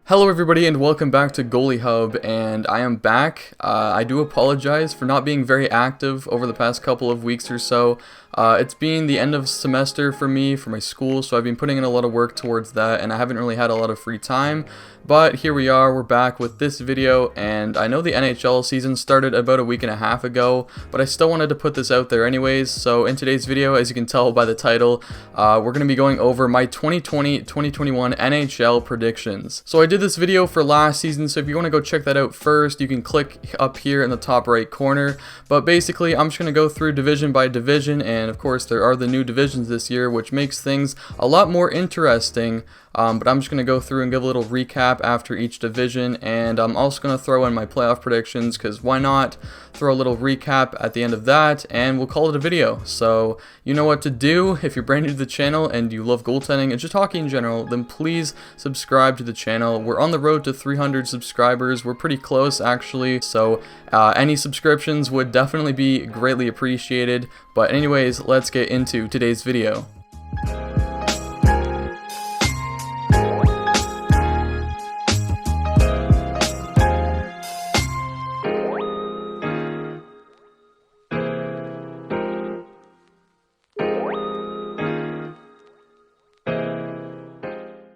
Hello everybody and welcome back to Goalie Hub, and I am back. I do apologize for not being very active over the past couple of weeks or so. It's been the end of semester for me, for my school, so I've been putting in a lot of work towards that, and I haven't really had a lot of free time. But here we are, we're back with this video, and I know the NHL season started about a week and a half ago, but I still wanted to put this out there anyways. So in today's video, as you can tell by the title, we're going to be going over my 2020-2021 NHL predictions. So I did this video for last season, so if you want to go check that out first, you can click up here in the top right corner. But basically, I'm just going to go through division by division, and of course there are the new divisions this year, which makes things a lot more interesting. But I'm just going to go through and give a little recap after each division, and I'm also going to throw in my playoff predictions, because why not throw a little recap at the end of that, and we'll call it a video. So you know what to do. If you're brand new to the channel and you love goaltending and just hockey in general, then please subscribe to the channel. We're on the road to 300 subscribers. We're pretty close actually, so any subscriptions would definitely be greatly appreciated. But anyways, let's get into today's video.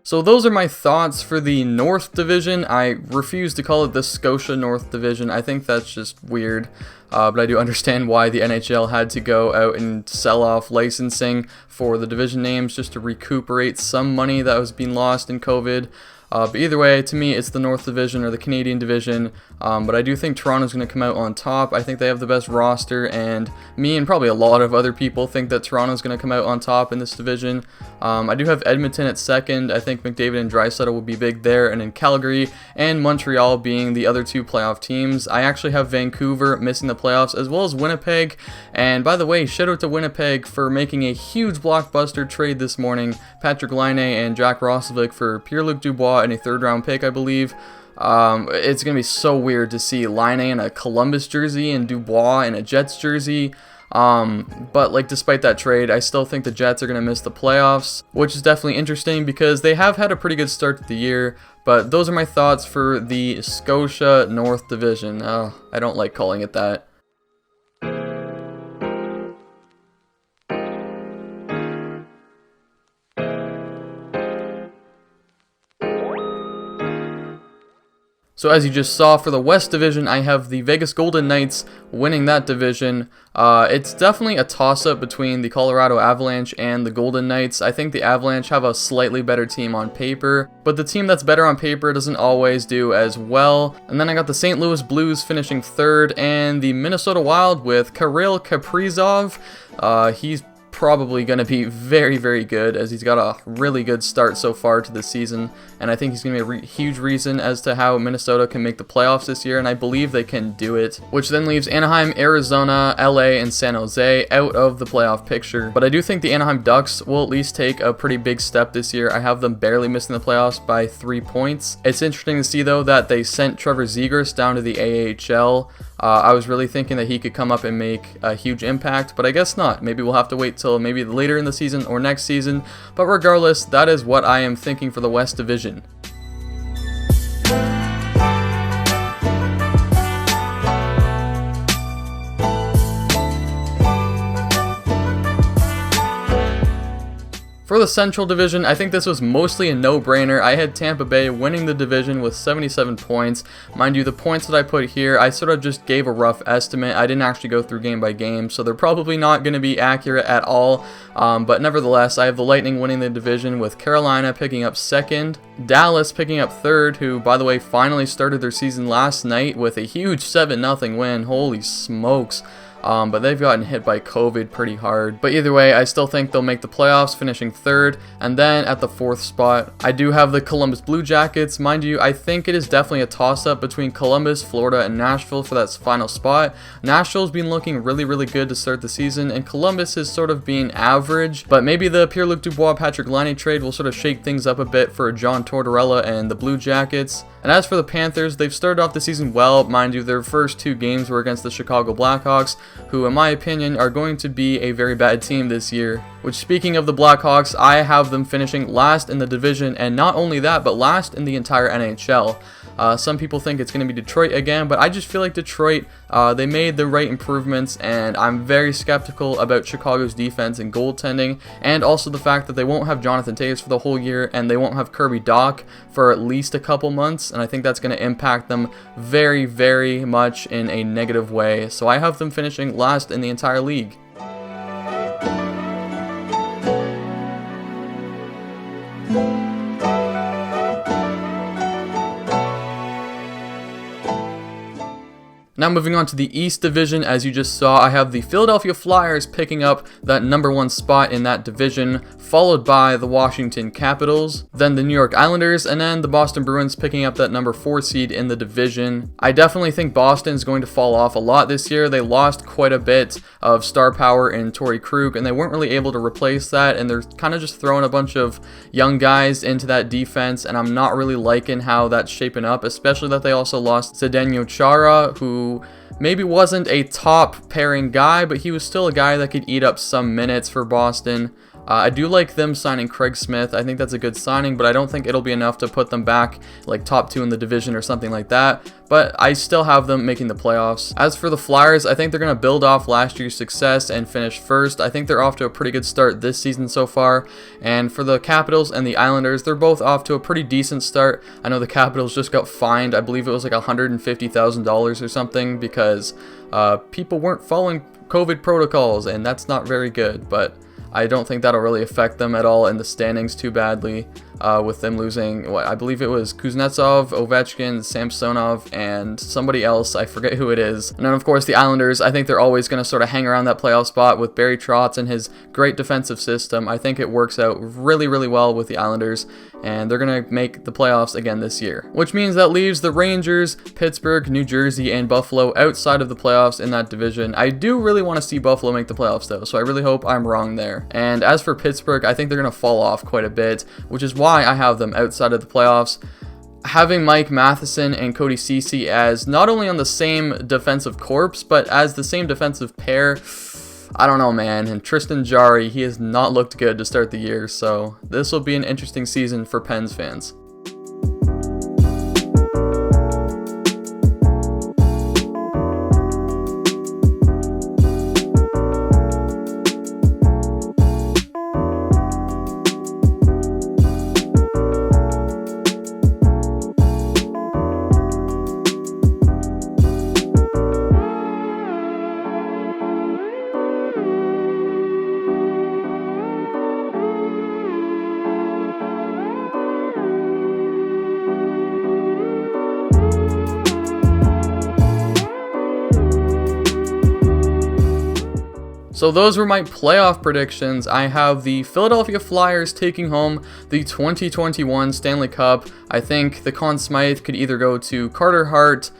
So those are my thoughts for the North Division. I refuse to call it the Scotia North Division. I think that's just weird, but I do understand why the NHL had to go out and sell off licensing for the division names just to recuperate some money that was being lost in COVID. But either way, to me, it's the North Division or the Canadian Division. But I do think Toronto's going to come out on top. I think they have the best roster, and me and probably a lot of other people think that Toronto's going to come out on top in this division. I do have Edmonton at second. I think McDavid and Draisaitl will be big there, and in Calgary and Montreal being the other two playoff teams. I actually have Vancouver missing the playoffs, as well as Winnipeg. And by the way, shout out to Winnipeg for making a huge blockbuster trade this morning. Patrik Laine and Jack Roslovic for Pierre-Luc Dubois and a third-round pick, I believe. It's going to be so weird to see Laine in a Columbus jersey and Dubois in a Jets jersey. But like, despite that trade, I still think the Jets are going to miss the playoffs, which is definitely interesting because they have had a pretty good start to the year. But those are my thoughts for the Scotia North Division. I don't like calling it that. So as you just saw, for the West Division, I have the Vegas Golden Knights winning that division. It's definitely a toss-up between the Colorado Avalanche and the Golden Knights. I think the Avalanche have a slightly better team on paper, but the team that's better on paper doesn't always do as well. And then I got the St. Louis Blues finishing third, and the Minnesota Wild with Kirill Kaprizov. He's probably going to be very, very good, as he's got a really good start so far to the season, and I think he's going to be a huge reason as to how Minnesota can make the playoffs this year, and I believe they can do it, which then leaves Anaheim, Arizona, LA, and San Jose out of the playoff picture. But I do think the Anaheim Ducks will at least take a pretty big step this year. I have them barely missing the playoffs by 3 points. It's interesting to see though that they sent Trevor Zegras down to the AHL. I was really thinking that he could come up and make a huge impact, but I guess not. Maybe we'll have to wait till maybe later in the season or next season. But regardless, that is what I am thinking for the West Division. For the Central Division, I think this was mostly a no-brainer. I had Tampa Bay winning the division with 77 points. Mind you, the points that I put here, I sort of just gave a rough estimate. I didn't actually go through game by game, so they're probably not going to be accurate at all. But nevertheless, I have the Lightning winning the division with Carolina picking up second, Dallas picking up third, who, by the way, finally started their season last night with a huge 7-0 win. Holy smokes. But they've gotten hit by COVID pretty hard. But either way, I still think they'll make the playoffs, finishing third. And then at the fourth spot, I do have the Columbus Blue Jackets. Mind you, I think it is definitely a toss-up between Columbus, Florida, and Nashville for that final spot. Nashville's been looking really, really good to start the season, and Columbus is sort of being average. But maybe the Pierre-Luc Dubois, Patrik Laine trade will sort of shake things up a bit for John Tortorella and the Blue Jackets. And as for the Panthers, they've started off the season well. Mind you, their first 2 games were against the Chicago Blackhawks. who in my opinion are going to be a very bad team this year. Which, speaking of the Blackhawks, I have them finishing last in the division, and not only that, but last in the entire NHL. Some people think it's going to be Detroit again, but I just feel like Detroit, they made the right improvements, and I'm very skeptical about Chicago's defense and goaltending, and also the fact that they won't have Jonathan Toews for the whole year, and they won't have Kirby Dach for at least a couple months, and I think that's going to impact them very, very much in a negative way. So I have them finishing last in the entire league. Now moving on to the East Division, as you just saw, I have the Philadelphia Flyers picking up that #1 spot in that division, followed by the Washington Capitals, then the New York Islanders, and then the Boston Bruins picking up that #4 seed in the division. I definitely think Boston is going to fall off a lot this year. They lost quite a bit of star power in Torrey Krug, and they weren't really able to replace that, and they're kind of just throwing a bunch of young guys into that defense, and I'm not really liking how that's shaping up, especially that they also lost Zdeno Chara, who maybe wasn't a top pairing guy, but he was still a guy that could eat up some minutes for Boston. I do like them signing Craig Smith. I think that's a good signing, but I don't think it'll be enough to put them back like top 2 in the division or something like that. But I still have them making the playoffs. As for the Flyers, I think they're going to build off last year's success and finish first. I think they're off to a pretty good start this season so far. And for the Capitals and the Islanders, they're both off to a pretty decent start. I know the Capitals just got fined. I believe it was like $150,000 or something because people weren't following COVID protocols, and that's not very good. But I don't think that'll really affect them at all in the standings too badly, with them losing, I believe it was Kuznetsov, Ovechkin, Samsonov, and somebody else. I forget who it is. And then, of course, the Islanders, I think they're always going to sort of hang around that playoff spot with Barry Trotz and his great defensive system. I think it works out really, really well with the Islanders, and they're going to make the playoffs again this year. Which means that leaves the Rangers, Pittsburgh, New Jersey, and Buffalo outside of the playoffs in that division. I do really want to see Buffalo make the playoffs, though, so I really hope I'm wrong there. And as for Pittsburgh, I think they're going to fall off quite a bit, which is why I have them outside of the playoffs. Having Mike Matheson and Cody Ceci as not only on the same defensive corps, but as the same defensive pair, I don't know, man. And Tristan Jarry, he has not looked good to start the year, so this will be an interesting season for Pens fans. So those were my playoff predictions. I have the Philadelphia Flyers taking home the 2021 Stanley Cup. I think the Conn Smythe could either go to Carter Hart,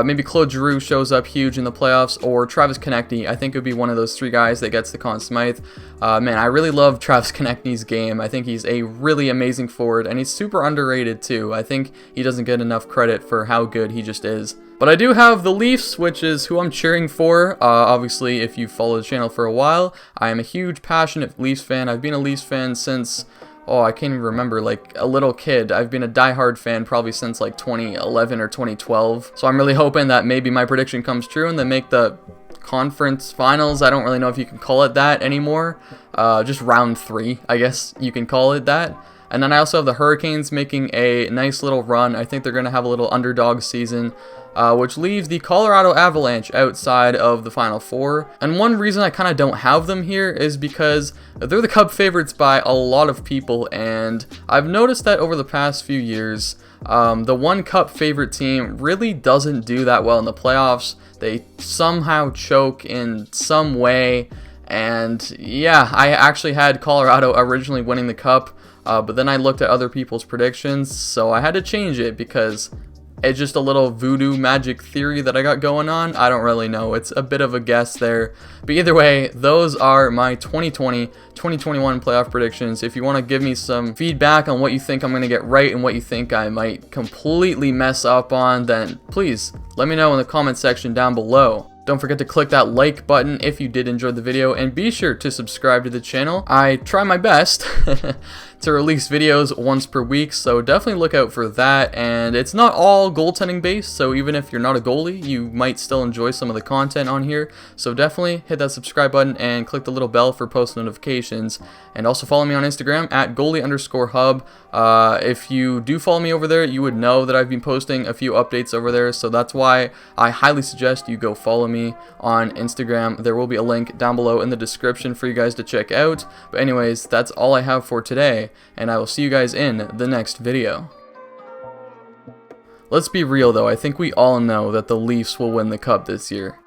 maybe Claude Giroux shows up huge in the playoffs, or Travis Konechny. I think it would be one of those 3 guys that gets the Conn Smythe. Man, I really love Travis Konechny's game. I think he's a really amazing forward, and he's super underrated too. I think he doesn't get enough credit for how good he just is. But I do have the Leafs, which is who I'm cheering for. Obviously, if you've followed the channel for a while, I am a huge, passionate Leafs fan. I've been a Leafs fan since, I can't even remember, like a little kid. I've been a diehard fan probably since like 2011 or 2012. So I'm really hoping that maybe my prediction comes true and they make the conference finals. I don't really know if you can call it that anymore. Just round 3, I guess you can call it that. And then I also have the Hurricanes making a nice little run. I think they're going to have a little underdog season, which leaves the Colorado Avalanche outside of the Final Four. And one reason I kind of don't have them here is because they're the Cup favorites by a lot of people, and I've noticed that over the past few years, the one Cup favorite team really doesn't do that well in the playoffs. They somehow choke in some way, and yeah, I actually had Colorado originally winning the Cup, but then I looked at other people's predictions, so I had to change it because it's just a little voodoo magic theory that I got going on. I don't really know. It's a bit of a guess there. But either way, those are my 2020-2021 playoff predictions. If you want to give me some feedback on what you think I'm going to get right and what you think I might completely mess up on, then please let me know in the comment section down below. Don't forget to click that like button if you did enjoy the video, and be sure to subscribe to the channel. I try my best to release videos once per week, so definitely look out for that. And it's not all goaltending based, so even if you're not a goalie, you might still enjoy some of the content on here. So definitely hit that subscribe button and click the little bell for post notifications. And also follow me on Instagram at goalie_hub. If you do follow me over there, you would know that I've been posting a few updates over there, so that's why I highly suggest you go follow me on Instagram. There will be a link down below in the description for you guys to check out. But anyways, that's all I have for today, and I will see you guys in the next video. Let's be real though, I think we all know that the Leafs will win the cup this year.